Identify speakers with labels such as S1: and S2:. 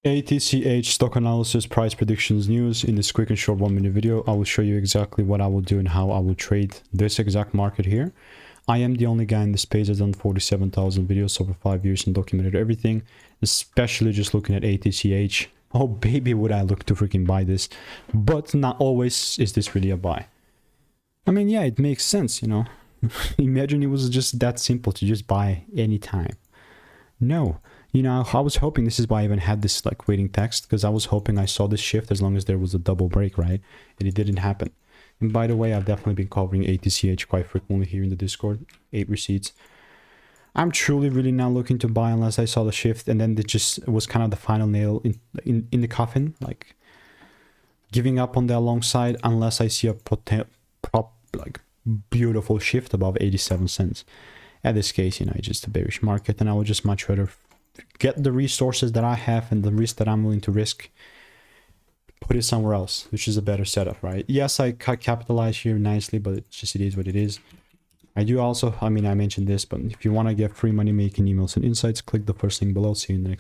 S1: ATCH stock analysis price predictions news. In this quick and short 1-minute video, I will show you exactly what I will do and how I will trade this exact market here. I am the only guy in this space that's done 47,000 videos over 5 years and documented everything, especially just looking at ATCH. Oh baby, would I look to freaking buy this, but not always is this really a buy. I mean, yeah, it makes sense, you know. Imagine it was just that simple to just buy anytime. No. You know, I was hoping, this is why I even had this like waiting text, because I was hoping I saw this shift as long as there was a double break, right? And it didn't happen. And by the way, I've definitely been covering ATCH quite frequently here in the Discord. 8 receipts. I'm truly really not looking to buy unless I saw the shift, and then it was kind of the final nail in the coffin, like giving up on the long side unless I see a beautiful shift above 87 cents. At this case, you know, it's just a bearish market, and I would just much rather get the resources that I have and the risk that I'm willing to risk, put it somewhere else, which is a better setup, right? Yes, I capitalize here nicely, but it is what it is. I do also, I mean, I mentioned this, but if you want to get free money making emails and insights, click the first link below. See you in the next